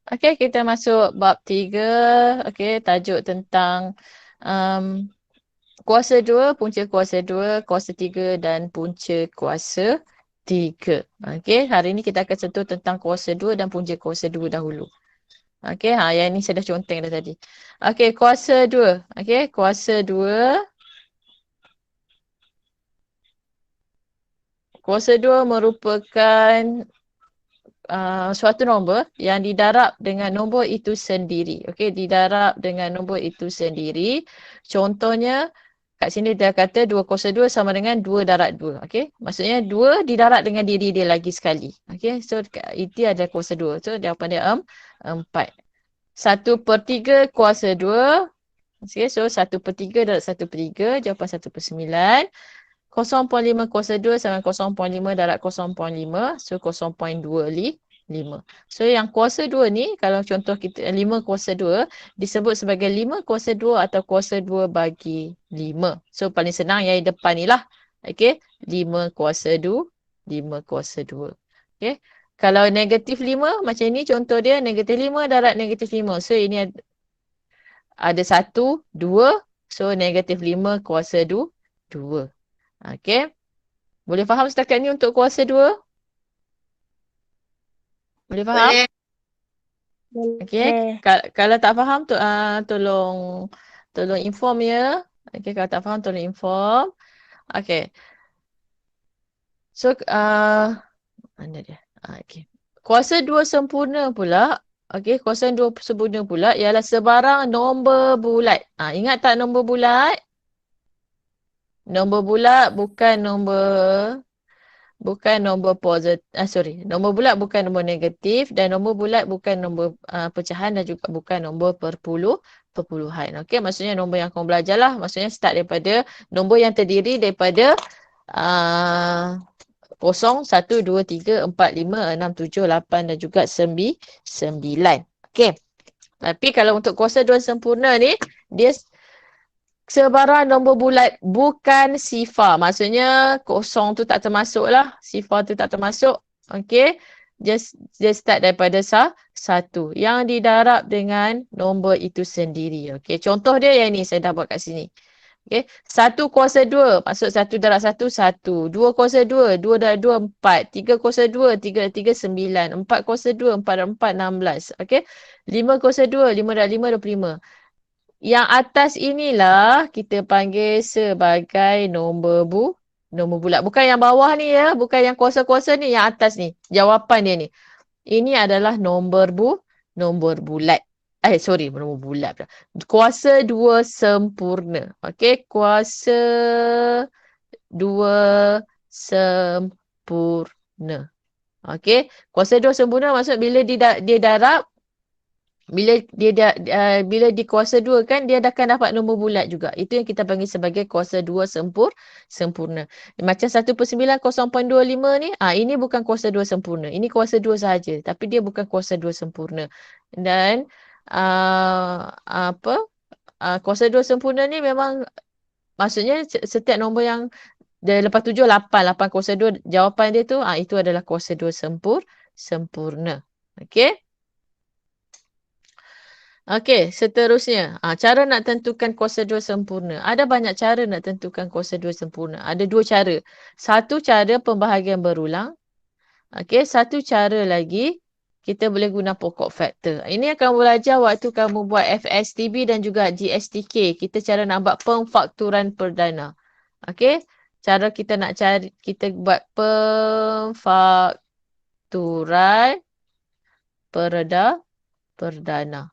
Okey, kita masuk bab 3. Okey, tajuk tentang kuasa 2, punca kuasa 2, kuasa 3 dan punca kuasa 3. Okey, hari ini kita akan sentuh tentang kuasa 2 dan punca kuasa 2 dahulu. Okey, yang ini saya dah conteng dah tadi. Okey, kuasa 2. Okey, kuasa 2. Kuasa 2 merupakan suatu nombor yang didarab dengan nombor itu sendiri. Okey, didarab dengan nombor itu sendiri. Contohnya, kat sini dia kata 2 kuasa 2 sama dengan 2 darab 2. Okey, maksudnya 2 didarab dengan diri dia lagi sekali. Okey, so itu adalah kuasa 2. So, jawapan dia 4. 1/3 kuasa 2. Okay, so 1/3 darab 1/3, jawapan 1/9. 0.5 kuasa 2 sama 0.5 darab 0.5. So 0.25. So yang kuasa 2 ni, kalau contoh kita 5 kuasa 2, disebut sebagai 5 kuasa 2 atau kuasa 2 bagi 5. So paling senang yang depan ni lah. Okay, 5 kuasa 2, 5 kuasa 2. Okay, kalau negatif 5 macam ni contoh dia, negatif 5 darab negatif 5. So ini ada 1, 2. So negatif 5 kuasa 2, 2. Okay. Boleh faham setakat ni untuk kuasa 2? Boleh faham? Boleh. Okay. Boleh. Kalau tak faham, tolong inform ya. Okay. Kalau tak faham, tolong inform. Okay. So, mana dia? Okay. Kuasa 2 sempurna pula. Okay. Kuasa 2 sempurna pula ialah sebarang nombor bulat. Ingat tak nombor bulat? Nombor bulat bukan nombor positif, nombor bulat bukan nombor negatif dan nombor bulat bukan nombor pecahan dan juga bukan nombor perpuluhan. Okey, maksudnya nombor yang kamu belajar lah. Maksudnya start daripada nombor yang terdiri daripada 0, 1, 2, 3, 4, 5, 6, 7, 8 dan juga 9. Okey. Tapi kalau untuk kuasa 2 sempurna ni, dia sebarang nombor bulat bukan sifar. Maksudnya kosong tu tak termasuk lah. Sifar tu tak termasuk. Okay. Dia start daripada satu. Yang didarab dengan nombor itu sendiri. Okay. Contoh dia yang ni saya dah buat kat sini. Okay. 1 kuasa 2. Maksud 1 darab 1, 1. 2 kuasa 2. 2 darab 2, 4. 3 kuasa 2. 3 darab 3, 9. 4 kuasa 2. 4 darab 4, 16. Okay. 5 kuasa 2. 5 darab 5, 25. Yang atas inilah kita panggil sebagai nombor bulat. Bukan yang bawah ni ya, bukan yang kuasa-kuasa ni, yang atas ni. Jawapan dia ni. Ini adalah nombor bulat. Nombor bulat pula. Kuasa 2 sempurna. Okey, kuasa 2 sempurna. Okey, kuasa 2 sempurna maksud bila dia darab, bila di kuasa 2 kan dia akan dapat nombor bulat juga. Itu yang kita panggil sebagai kuasa 2 sempurna. Macam 1/9 0.25 ni, ini bukan kuasa 2 sempurna. Ini kuasa 2 sahaja, tapi dia bukan kuasa 2 sempurna. Dan kuasa 2 sempurna ni memang maksudnya setiap nombor yang dia lepas 7 8, 8 kuasa 2, jawapan dia tu itu adalah kuasa 2 sempurna. Okey? Okey, seterusnya. Cara nak tentukan kuasa 2 sempurna. Ada banyak cara nak tentukan kuasa 2 sempurna. Ada 2 cara. Satu cara pembahagian berulang. Okey, satu cara lagi kita boleh guna pokok faktor. Ini yang kamu belajar waktu kamu buat FSTB dan juga GSTK. Kita cara nak buat pemfakturan perdana. Okey, cara kita nak cari, kita buat pemfakturan perdana.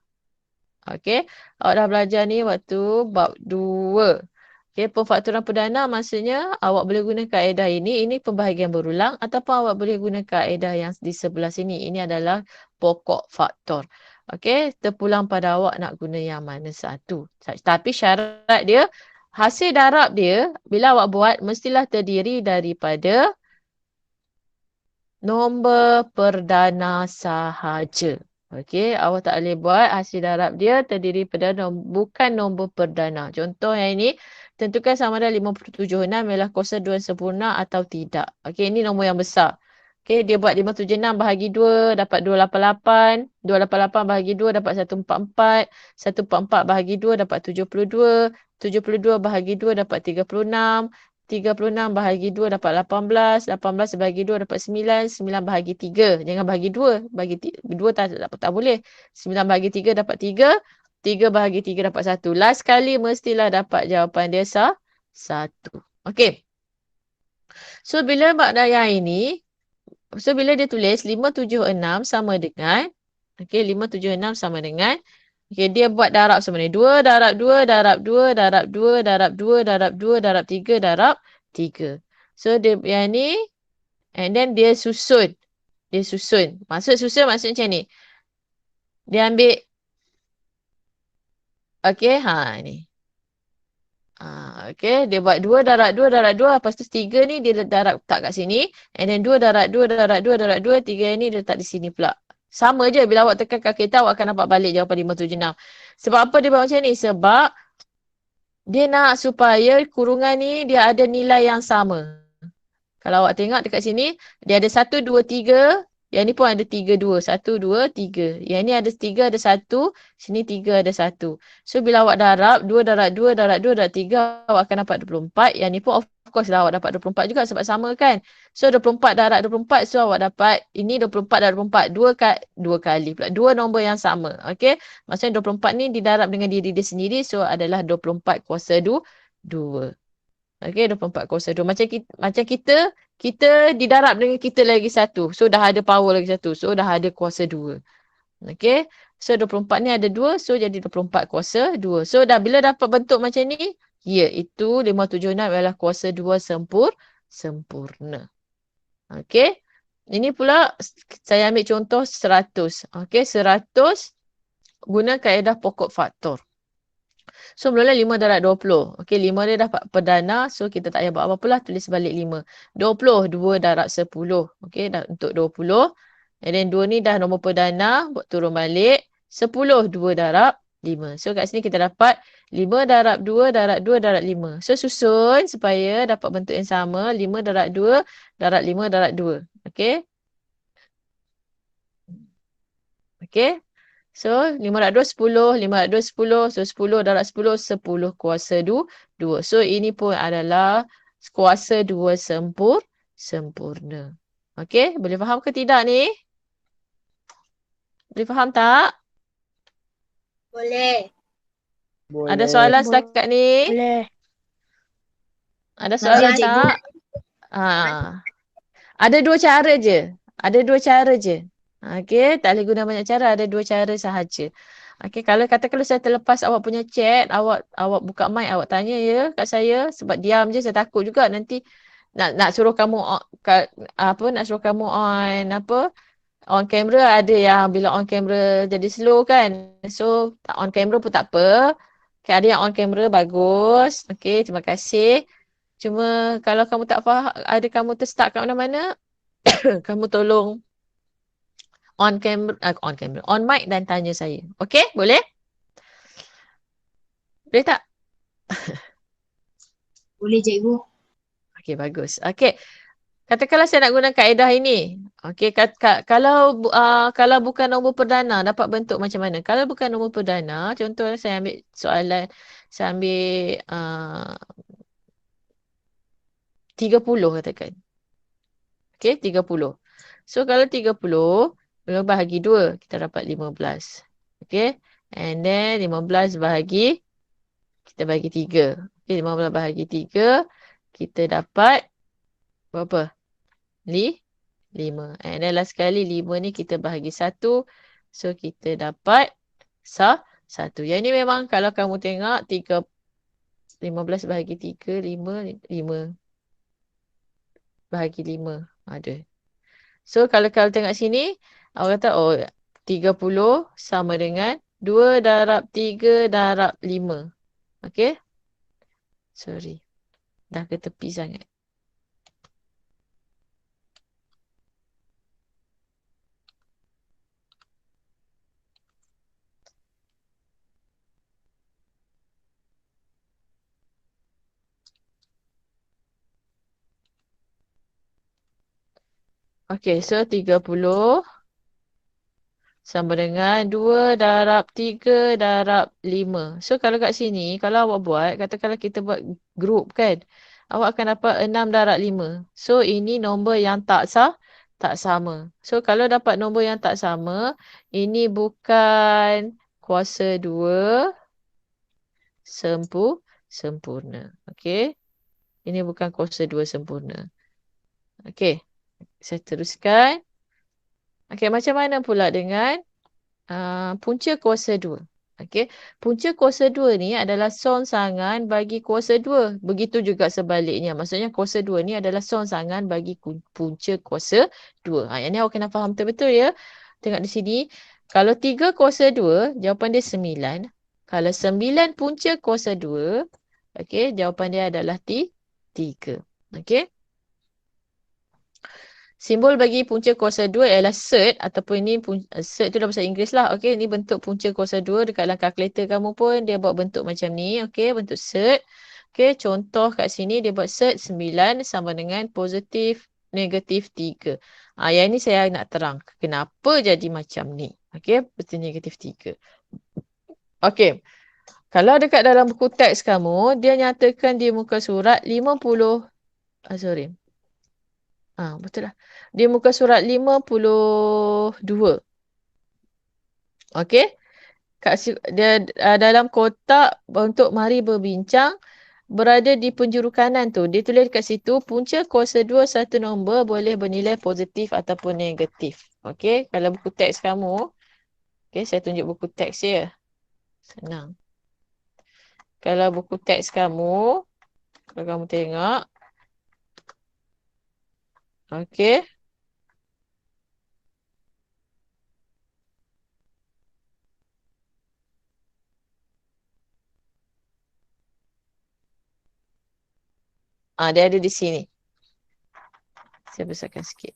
Okey, awak dah belajar ni waktu bab 2. Okey, pemfakturan perdana maksudnya awak boleh guna kaedah ini. Ini pembahagian berulang ataupun awak boleh guna kaedah yang di sebelah sini. Ini adalah pokok faktor. Okey, terpulang pada awak nak guna yang mana satu. Tapi syarat dia, hasil darab dia bila awak buat mestilah terdiri daripada nombor perdana sahaja. Okey, awak tak boleh buat hasil darab dia terdiri pada bukan nombor perdana. Contoh yang ini, tentukan sama ada 57.6 ialah kuasa 2 sempurna atau tidak. Okey, ini nombor yang besar. Okay, dia buat 576 bahagi 2 dapat 288. 288 bahagi 2 dapat 144. 144 bahagi 2 dapat 72. 72 bahagi 2 dapat 36. 36 bahagi 2 dapat 18. 18 bahagi 2 dapat 9. 9 bahagi 3. Jangan bahagi 2. Bagi 2 tak boleh. 9 bahagi 3 dapat 3. 3 bahagi 3 dapat 1. Last kali mestilah dapat jawapan dia 1. Okay. So, bila Mak Dayah ini, so, bila dia tulis 576 sama dengan, okay, 576 sama dengan, okay, dia buat darab sama ni. 2 darab 2, darab 2, darab 2, darab 2, darab 2, darab 3, darab 3. So, dia yang ni, and then dia susun. Dia susun. Maksud susun maksud macam ni. Dia ambil, okay, ni. Okay, dia buat 2 darab 2 darab 2. Lepas tu 3 ni dia darab tak kat sini. And then 2 darab 2 darab 2 darab 2. 3 ni dia letak di sini pula. Sama je bila awak tekan kalkulator awak akan dapat balik jawapan 576. Sebab apa dia buat macam ni? Sebab dia nak supaya kurungan ni dia ada nilai yang sama. Kalau awak tengok dekat sini, dia ada 1, 2, 3. Yang ni pun ada 3, 2. 1, 2, 3. Yang ni ada 3, ada 1. Sini 3, ada 1. So, bila awak darab, 2 darab 2, darab 2, darab 3, awak akan dapat 24. Yang ni pun of course lah awak dapat 24 juga sebab sama kan. So, 24 darab 24. So, awak dapat, ini 24 darab 24. 2 kali pula. 2 nombor yang sama. Okay. Maksudnya 24 ni didarab dengan diri dia sendiri. So, adalah 24 kuasa 2. Okey, 24/2. Macam kita didarab dengan kita lagi satu. So, dah ada power lagi satu. So, dah ada kuasa 2. Okey. So, 24 ni ada 2. So, jadi 24/2. So, dah bila dapat bentuk macam ni, iaitu 576 adalah kuasa 2 sempurna. Okey. Ini pula saya ambil contoh 100. Okey, 100 guna kaedah pokok faktor. So, mula-mula 5 darab 20. Okey, 5 dia dapat perdana. So, kita tak payah buat apa-apa lah. Tulis balik 5. 20, 2 darab 10. Okey, untuk 20. And then 2 ni dah nombor perdana. Buat turun balik. 10, 2 darab 5. So, kat sini kita dapat 5 darab 2 darab 2 darab 5. So, susun supaya dapat bentuk yang sama. 5 darab 2 darab 5 darab 2. Okey. Okey. So, 5 darab 2, 10. 5 darab 2, 10. So, 10 darab 10, 10 kuasa 2. So, ini pun adalah kuasa 2 sempurna. Okey, boleh faham ke tidak ni? Boleh faham tak? Boleh. Ada soalan setakat ni? Boleh. Ada soalan tak? Ada 2 cara je. Ada 2 cara je. Okey, tak boleh guna banyak cara. Ada 2 cara sahaja. Okey, kalau saya terlepas awak punya chat, awak buka mic, awak tanya ya kat saya. Sebab diam je, saya takut juga nanti nak suruh kamu nak suruh kamu on camera. Ada yang bila on camera jadi slow kan. So, tak on camera pun tak apa. Okay, ada yang on camera bagus. Okey, terima kasih. Cuma kalau kamu tak faham, ada kamu terstuck kat mana-mana, kamu tolong on mic dan tanya saya. Okey, boleh? Boleh tak? Boleh, cikgu. Okey, bagus. Okey. Katakanlah saya nak guna kaedah ini. Okey, kalau bukan nombor perdana, dapat bentuk macam mana? Kalau bukan nombor perdana, contohnya saya ambil soalan, saya ambil 30 katakan. Okey, 30. So, kalau 30, bahagi 2, kita dapat 15. Okey. And then 15 bahagi, kita bagi 3. Okey, 15 bahagi 3, kita dapat berapa? 5. And then last sekali 5 ni kita bahagi 1. So, kita dapat 1. Yang ni memang kalau kamu tengok 15 bahagi 3, 5 bahagi 5. Ada. So, kalau tengok sini, awak kata, 30 sama dengan 2 darab 3 darab 5. Okey? Sorry. Dah ke tepi sangat. Okey, so 30 sama dengan 2 darab 3 darab 5. So kalau kat sini, kalau awak buat, katakanlah kita buat group kan. Awak akan dapat 6 darab 5. So ini nombor yang tak sama. So kalau dapat nombor yang tak sama, ini bukan kuasa 2 sempurna. Okey. Ini bukan kuasa 2 sempurna. Okey. Saya teruskan. Okey, macam mana pula dengan punca kuasa 2. Okey. Punca kuasa 2 ni adalah songsangan bagi kuasa 2. Begitu juga sebaliknya. Maksudnya kuasa 2 ni adalah songsangan bagi punca kuasa 2. Yang ni awak kena faham betul-betul ya. Tengok di sini. Kalau 3 kuasa 2, jawapan dia 9. Kalau 9 punca kuasa 2, okey, jawapan dia adalah 3. Okey. Simbol bagi punca kuasa 2 ialah cert ataupun ini cert tu dalam bahasa Inggeris lah. Okey, ini bentuk punca kuasa 2 dekat dalam kalkulator kamu pun dia buat bentuk macam ni. Okey, bentuk cert. Okey, contoh kat sini dia buat cert 9 sama dengan positif negatif 3. Yang ini saya nak terang. Kenapa jadi macam ni? Okey, positif negatif 3. Okey. Kalau dekat dalam buku teks kamu, dia nyatakan di muka surat 50. Sorry. Betul lah. Di muka surat 52. Okey. Dia dalam kotak untuk mari berbincang berada di penjuru kanan tu. Dia tulis kat situ punca kuasa 2 satu nombor boleh bernilai positif ataupun negatif. Okey. Kalau buku teks kamu. Okey. Saya tunjuk buku teks dia. Senang. Kalau buku teks kamu. Kalau kamu tengok. Okey. Dia ada di sini. Saya besarkan sikit.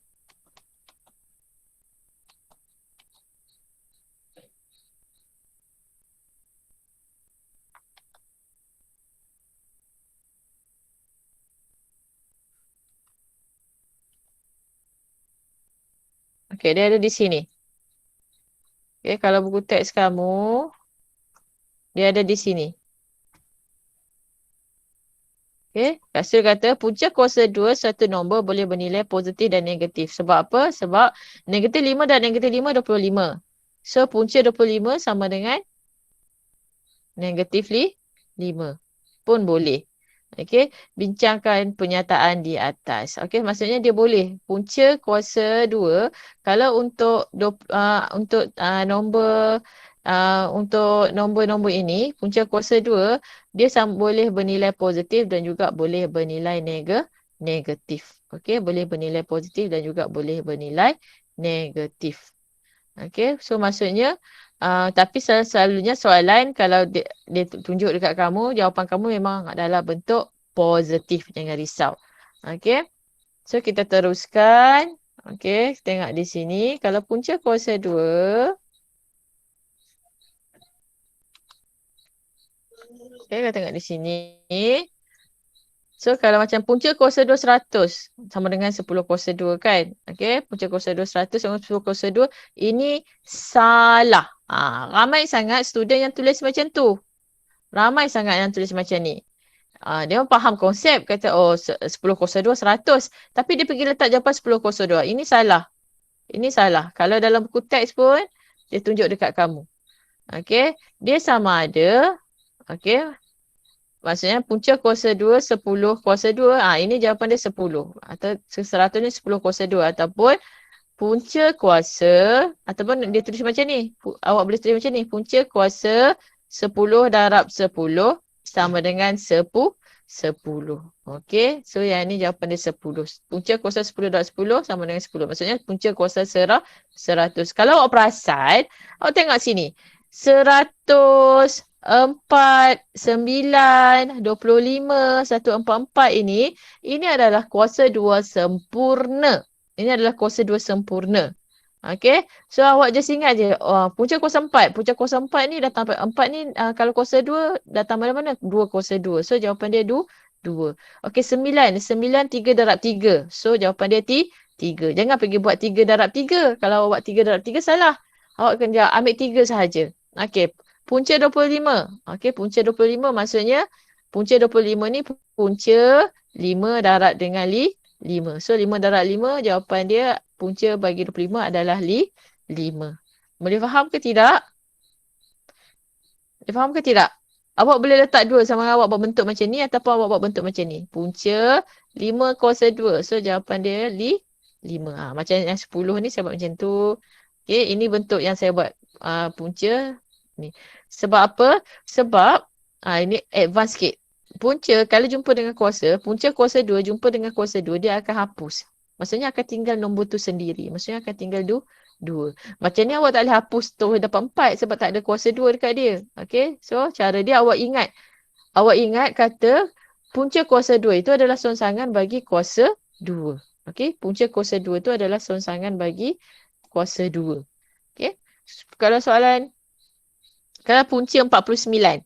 Okey, dia ada di sini. Okey, kalau buku teks kamu, dia ada di sini. Okey, Rasul kata punca kuasa 2 satu nombor boleh bernilai positif dan negatif. Sebab apa? Sebab negatif 5 dan negatif 5, 25. So, punca 25 sama dengan negatif 5 pun boleh. Okey, bincangkan pernyataan di atas. Okey, maksudnya dia boleh. Punca kuasa 2 kalau nombor untuk nombor-nombor ini, punca kuasa 2 dia boleh bernilai positif dan juga boleh bernilai negatif. Okey, boleh bernilai positif dan juga boleh bernilai negatif. Okey, so maksudnya tapi selalunya soalan kalau dia tunjuk dekat kamu, jawapan kamu memang adalah bentuk positif. Jangan risau. Okey. So kita teruskan. Okey, tengok di sini. Kalau punca kuasa 2. Okey, kita tengok di sini. So kalau macam punca kuasa 2 100 sama dengan 10 kuasa 2 kan. Okey, punca kuasa 2 100 sama 10 kuasa 2. Ini salah. Ramai sangat student yang tulis macam tu. Ramai sangat yang tulis macam ni. Dia faham konsep. Kata, 10 kuasa 2 100. Tapi dia pergi letak jawapan 10 kuasa 2. Ini salah. Ini salah. Kalau dalam buku teks pun, dia tunjuk dekat kamu. Okey. Dia sama ada. Okey. Maksudnya punca kuasa 2, 10 kuasa 2. Ini jawapan dia 10. Atau 100 ni 10 kuasa 2. Ataupun punca kuasa. Ataupun dia tulis macam ni. Awak boleh tulis macam ni. Punca kuasa 10 darab 10 sama dengan 10. Okey. So yang ni jawapan dia 10. Punca kuasa 10 darab 10 sama dengan 10. Maksudnya punca kuasa 100. Kalau awak perasan, awak tengok sini. 100, 4, 9, 25, 144 ini adalah kuasa 2 sempurna. Ini adalah kuasa 2 sempurna. Okey. So awak just ingat je. Punca kuasa 4. Punca kuasa 4 ni datang 4 ni kalau kuasa 2 datang mana-mana? 2 kuasa 2. So jawapan dia 2. Okey, 9. 9 3 darab 3. So jawapan dia 3. Jangan pergi buat 3 darab 3. Kalau awak buat 3 darab 3 salah. Awak kena ambil 3 sahaja. Okey. Punca 25. Okey, punca 25 maksudnya punca 25 ni punca 5 darab dengan 5. So 5 darab 5 jawapan dia punca bagi 25 adalah 5. Boleh faham ke tidak? Boleh faham ke tidak? Awak boleh letak 2 sama awak buat bentuk macam ni ataupun awak buat bentuk macam ni. Punca 5 kuasa 2. So jawapan dia 5. Macam yang 10 ni saya buat macam tu. Okay, ini bentuk yang saya buat punca ni. Sebab apa? Sebab ini advance sikit. Punca kalau jumpa dengan kuasa, punca kuasa 2 jumpa dengan kuasa 2, dia akan hapus. Maksudnya akan tinggal nombor tu sendiri. Maksudnya akan tinggal 2. Macam ni awak tak boleh hapus terus dapat 4 sebab tak ada kuasa 2 dekat dia. Okay, so cara dia awak ingat. Awak ingat kata punca kuasa 2 itu adalah songsangan bagi kuasa 2. Okay, punca kuasa 2 itu adalah songsangan bagi kuasa 2. Okay, kalau soalan, kalau punca 49.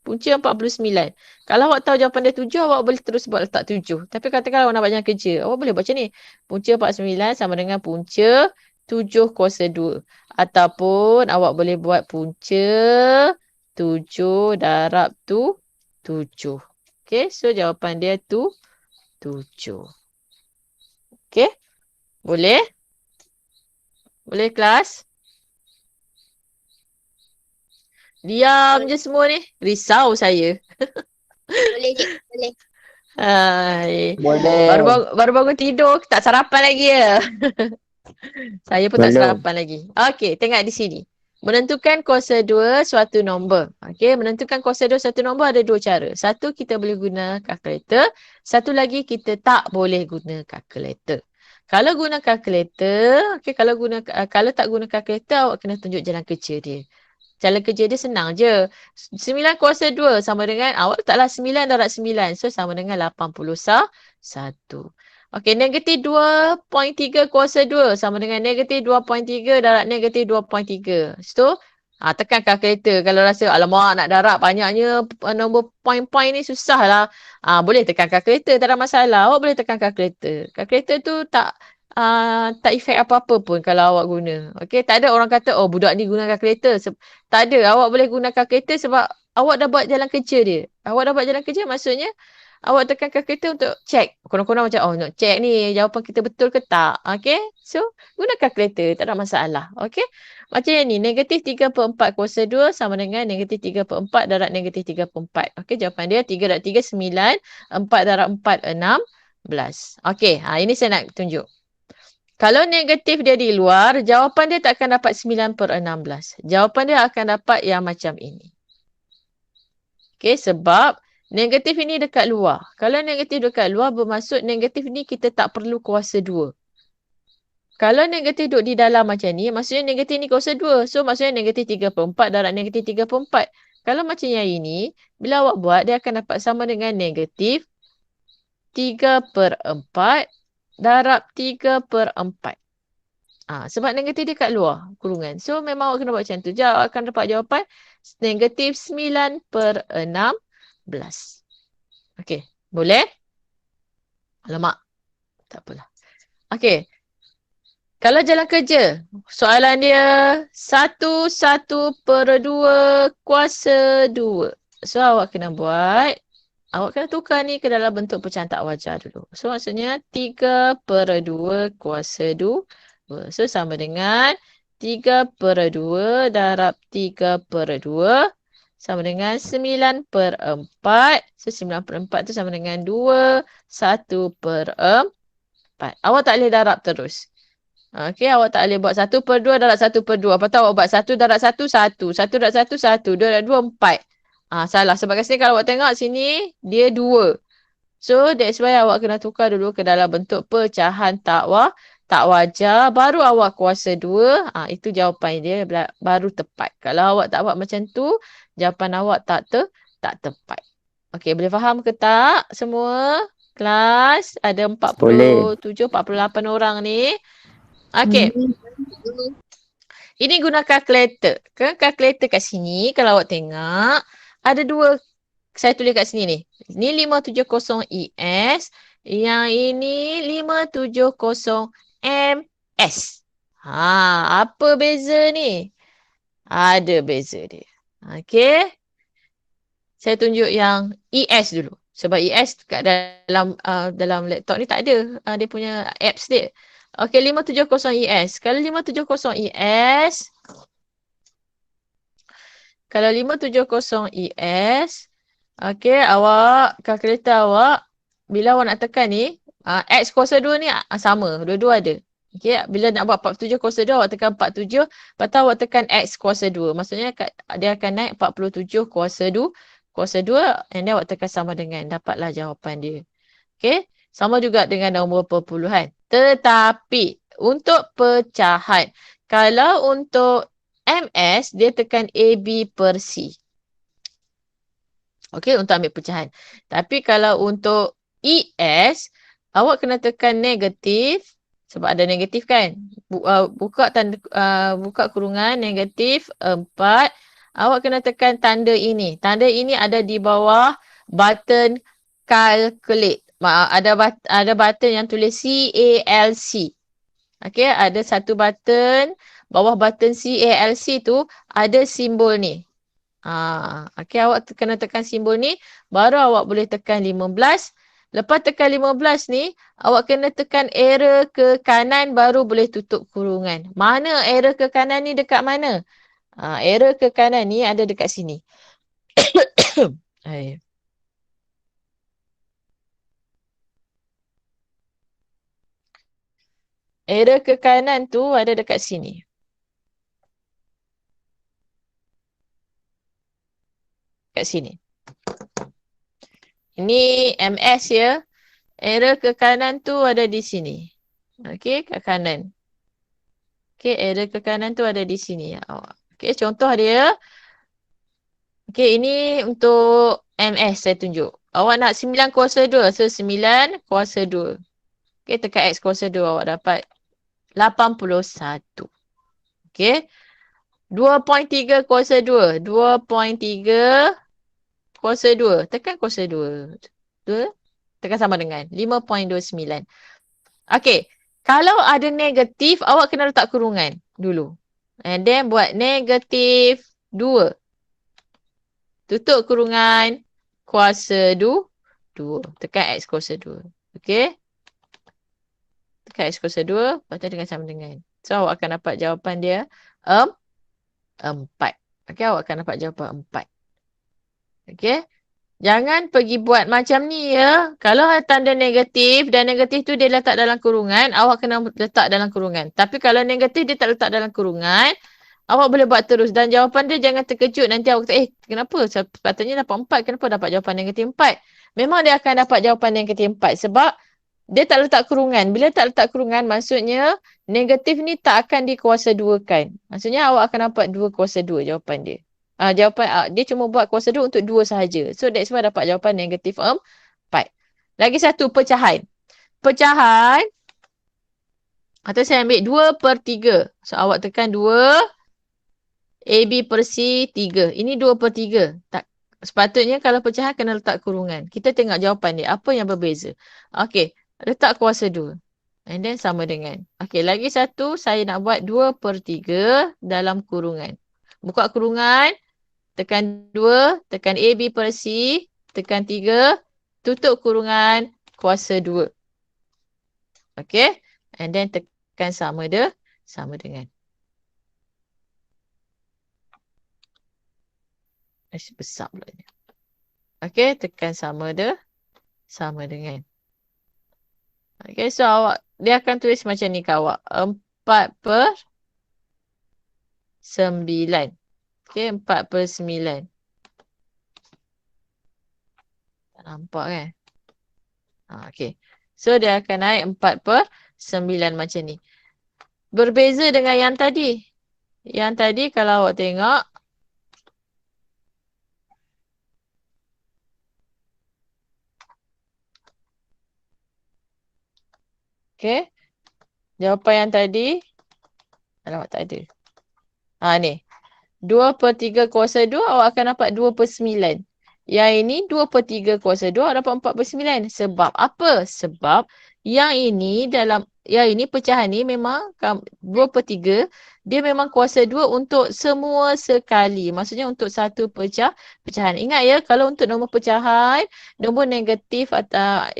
Punca 49. Kalau awak tahu jawapan dia 7, awak boleh terus buat letak 7. Tapi katakan awak nak buat jalan kerja, awak boleh buat macam ni. Punca 49 sama dengan punca 7 kuasa 2. Ataupun awak boleh buat punca 7 darab tu 7. Okay, so jawapan dia tu 7. Okay, boleh? Boleh kelas? Diam je semua ni. Risau saya. Boleh cik, boleh. Hai. Boleh. Baru bangun tidur, tak sarapan lagi ya. Saya pun tak Belum. sarapan lagi. Okey, tengok di sini. Menentukan kuasa 2 suatu nombor. Okey, menentukan kuasa 2 suatu nombor ada 2 cara. Satu, kita boleh guna kalkulator. Satu lagi, kita tak boleh guna kalkulator. Kalau guna kalkulator, okey, kalau tak guna kalkulator, awak kena tunjuk jalan kerja dia. Jalan kerja dia senang je. 9 kuasa 2 sama dengan, awak letaklah 9 darab 9. So, sama dengan 81. Okey, negatif 2.3 kuasa 2 sama dengan negatif 2.3 darab negatif 2.3. So, tekan kalkulator. Kalau rasa, alamak nak darab banyaknya nombor point-point ni susah lah. Boleh tekan kalkulator, tak ada masalah. Awak boleh tekan kalkulator. Kalkulator tu tak efek apa-apa pun kalau awak guna. Okey, tak ada orang kata, oh budak ni guna kalkulator. Tak ada. Awak boleh guna kalkulator sebab awak dah buat jalan kerja dia. Awak dah buat jalan kerja maksudnya awak tekan kalkulator untuk check. Konon-konon macam, oh nak check ni jawapan kita betul ke tak. Okey, so guna kalkulator. Tak ada masalah. Okey, macam yang ni. Negatif 3/4 kuasa 2 sama dengan negatif 3/4 darab negatif 3/4. Okey, jawapan dia 3 darab 3, 9. 4 darab 4, 16. Okey, ini saya nak tunjuk. Kalau negatif dia di luar, jawapan dia tak akan dapat 9/16. Jawapan dia akan dapat yang macam ini. Okey, sebab negatif ini dekat luar. Kalau negatif dekat luar, bermaksud negatif ni kita tak perlu kuasa 2. Kalau negatif duduk di dalam macam ni, maksudnya negatif ni kuasa 2. So, maksudnya negatif 3/4 darab negatif 3/4. Kalau macam yang ini, bila awak buat, dia akan dapat sama dengan negatif 3/4 darab 3/4. Sebab negatif dia kat luar kurungan. So memang awak kena buat macam tu. Awak akan dapat jawapan negatif 9/16. Okey, boleh? Alamak, tak apalah. Okey, kalau jalan kerja, soalan dia 1/2 kuasa 2. So awak kena buat, awak kena tukar ni ke dalam bentuk pecahan tak wajar dulu. So maksudnya 3/2 kuasa 2. So sama dengan 3/2 darab 3/2 sama dengan 9/4. So 9/4 tu sama dengan 2, 1/4. Awak tak boleh darab terus. Okey, awak tak boleh buat 1/2 darab 1/2. Lepas tu awak buat 1 darab 1, 1. 1 darab 1, 1. 2 darab 2, 4. Salah. Sebab kat sini kalau awak tengok sini, dia 2. So, that's why awak kena tukar dulu ke dalam bentuk pecahan tak wajar. Baru awak kuasa 2. Itu jawapan dia baru tepat. Kalau awak tak buat macam tu, jawapan awak tak tepat. Okey, boleh faham ke tak semua? Kelas ada 47, 48 orang ni. Okey. Ini guna kalkulator. Kalkulator kat sini, kalau awak tengok, ada 2. Saya tulis kat sini ni. Ni 570 ES. Yang ini 570 ms. Apa beza ni? Ada beza dia. Okey. Saya tunjuk yang ES dulu. Sebab ES kat dalam laptop ni tak ada. Dia punya apps dia. Okey, 570 ES. Kalau 570 ES, kalau 570 ES, okey, kalkulator awak, bila awak nak tekan ni, X kuasa 2 ni sama, dua-dua ada. Okey, bila nak buat 47 kuasa 2, awak tekan 47, lepas tu awak tekan X kuasa 2. Maksudnya dia akan naik 47 kuasa 2, and then awak tekan sama dengan, dapatlah jawapan dia. Okey, sama juga dengan nombor perpuluhan. Tetapi, untuk pecahan, kalau untuk MS, dia tekan AB per C. Okey, untuk ambil pecahan. Tapi kalau untuk ES, awak kena tekan negatif. Sebab ada negatif kan. Buka kurungan negatif 4. Awak kena tekan tanda ini. Tanda ini ada di bawah button calculate. Ada button yang tulis CALC. Okey, ada satu button. Bawah button CALC tu ada simbol ni. Okey, awak kena tekan simbol ni, baru awak boleh tekan 15. Lepas tekan 15 ni, awak kena tekan arrow ke kanan baru boleh tutup kurungan. Mana arrow ke kanan ni dekat mana? Arrow ke kanan ni ada dekat sini. Arrow ke kanan tu ada dekat sini. Kat sini. Ini MS ya. Arrow ke kanan tu ada di sini. Okey, ke kanan. Okey, arrow ke kanan tu ada di sini. Okey, contoh dia. Okey, ini untuk MS saya tunjuk. Awak nak 9 kuasa 2. So, 9 kuasa 2. Okey, tekan X kuasa 2. Awak dapat 81. Okey. 2.3 kuasa 2. 2.3 kuasa 2. Tekan kuasa 2. 2. Tekan sama dengan 5.29. Okey. Kalau ada negatif, awak kena letak kurungan dulu. And then buat negatif 2. Tutup kurungan kuasa 2. Tekan X kuasa 2. Okey. Tekan X kuasa 2. Lepas tu dengan sama dengan. So, awak akan dapat jawapan dia 4. Okey, awak akan dapat jawapan 4. Okey. Jangan pergi buat macam ni ya. Kalau tanda negatif dan negatif tu dia letak dalam kurungan, awak kena letak dalam kurungan. Tapi kalau negatif dia tak letak dalam kurungan, awak boleh buat terus. Dan jawapan dia jangan terkejut. Nanti awak kata, kenapa? Sepatutnya dapat 4. Kenapa dapat jawapan negatif 4? Memang dia akan dapat jawapan negatif 4. Sebab dia tak letak kurungan. Bila tak letak kurungan, maksudnya negatif ni tak akan dikuasa 2-kan. Maksudnya awak akan dapat 2 kuasa 2 jawapan dia. Jawapan dia cuma buat kuasa 2 untuk 2 sahaja. So that's why dapat jawapan negatif 4. Lagi satu, pecahan. Pecahan, atau saya ambil 2 per 3. So awak tekan 2. AB per C 3. Ini 2 per 3. Tak, sepatutnya kalau pecahan kena letak kurungan. Kita tengok jawapan dia. Apa yang berbeza? Okey. Letak kuasa 2. And then sama dengan. Okey. Lagi satu. Saya nak buat 2 per 3 dalam kurungan. Buka kurungan. Tekan 2. Tekan AB per C. Tekan 3. Tutup kurungan. Kuasa 2. Okey. And then tekan sama dia. Sama dengan. Besar pula ni. Okey, tekan sama dia. Sama dengan. Okey, so dia akan tulis macam ni ke awak. 4 per 9. Okey, 4 per 9. Tak nampak kan? Okey. So dia akan naik 4 per 9 macam ni. Berbeza dengan yang tadi. Yang tadi kalau awak tengok. Okey. Jawapan yang tadi. Alamak, tak ada. Ni. 2 per 3 kuasa 2, awak akan dapat 2 per 9. Yang ini 2/3 kuasa 2 dapat 4/9. Sebab apa? Sebab yang ini pecahan ni memang 2/3 dia memang kuasa 2 untuk semua sekali. Maksudnya untuk satu pecahan. Ingat ya, kalau untuk nombor pecahan, nombor negatif atau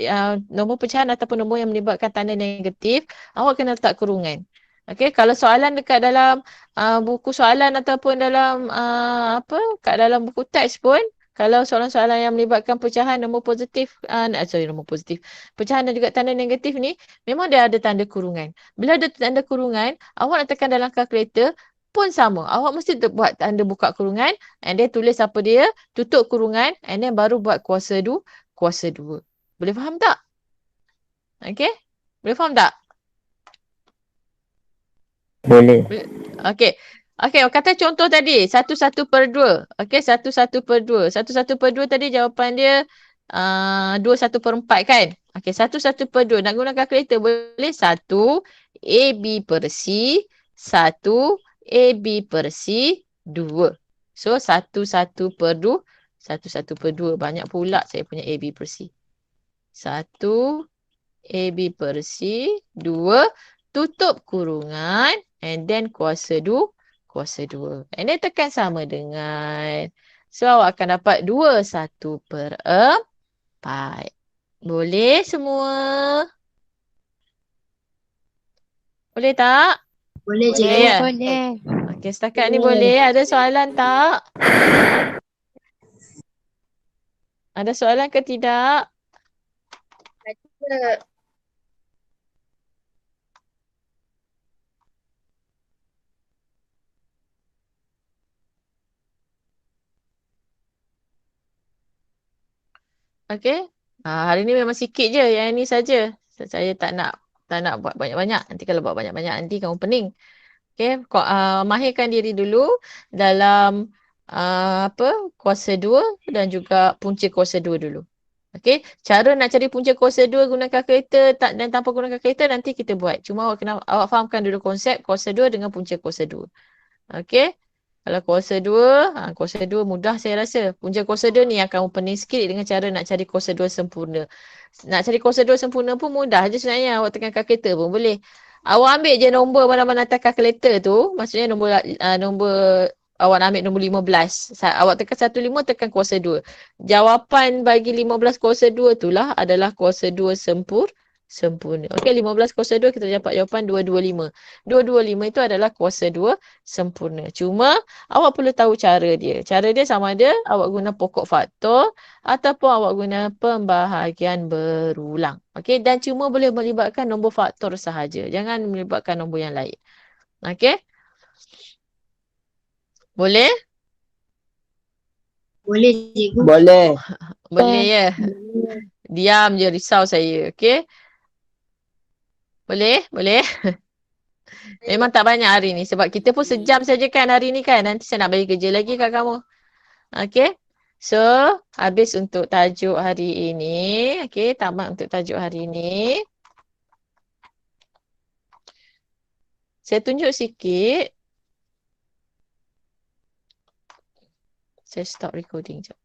nombor pecahan ataupun nombor yang melibatkan tanda negatif, awak kena letak kurungan. Okey, kalau soalan dekat dalam buku soalan ataupun dalam kat dalam buku teks pun, kalau soalan-soalan yang melibatkan pecahan nombor positif, nombor positif, pecahan dan juga tanda negatif ni, memang dia ada tanda kurungan. Bila ada tanda kurungan, awak nak tekan dalam kalkulator pun sama. Awak mesti buat tanda buka kurungan, and then tulis apa dia, tutup kurungan, and then baru buat kuasa 2, kuasa 2. Boleh faham tak? Okey? Boleh faham tak? Boleh. Okey. Okey, kata contoh tadi, 1/1/2. Okey, 1/1/2. 1/1/2 tadi jawapan dia 2/1/4 kan? Okey, 1/1/2. Nak guna kalkulator boleh 1 AB per C, 1 AB per C, 2. So, 1/1/2. 1/1/2. Banyak pula saya punya AB per C. 1 AB per C, 2, tutup kurungan, and then kuasa 2, kuasa 2. And then tekan sama dengan, so awak akan dapat 2/1/4. Boleh semua? Boleh tak? Boleh Boleh cikgu. ya? Boleh. Okey, setakat ni boleh. Ada soalan tak? Ada soalan ke tidak? Okey. Hari ni memang sikit je. Yang ni saja. Saya tak nak buat banyak-banyak. Nanti kalau buat banyak-banyak nanti kamu pening. Okey, mahirkan diri dulu dalam kuasa 2 dan juga punca kuasa 2 dulu. Okey, cara nak cari punca kuasa 2 guna kalkulator dan tanpa guna kalkulator nanti kita buat. Cuma awak fahamkan dulu konsep kuasa 2 dengan punca kuasa 2. Okey. Kalau kuasa 2 mudah saya rasa. Punca kuasa 2 ni yang kamu pening sikit dengan cara nak cari kuasa 2 sempurna. Nak cari kuasa 2 sempurna pun mudah je sebenarnya. Awak tekan kalkulator pun boleh. Awak ambil je nombor mana-mana atas kalkulator tu. Maksudnya nombor awak nak ambil nombor 15. Awak tekan 15 tekan kuasa 2. Jawapan bagi 15 kuasa 2 itulah adalah kuasa 2 sempurna. Okey, 15 kuasa 2 kita dapat jawapan 225. 225 itu adalah kuasa 2 sempurna. Cuma awak perlu tahu cara dia. Cara dia sama ada awak guna pokok faktor ataupun awak guna pembahagian berulang. Okey, dan cuma boleh melibatkan nombor faktor sahaja. Jangan melibatkan nombor yang lain. Okey? Boleh? Boleh cikgu. Boleh. Boleh ya. Diam je, risau saya. Okey? Boleh? Boleh? Memang tak banyak hari ni. Sebab kita pun sejam saja kan hari ni kan. Nanti saya nak bagi kerja lagi kat kamu. Okey? So, habis untuk tajuk hari ini. Okey, tamat untuk tajuk hari ini. Saya tunjuk sikit. Saya stop recording sekejap.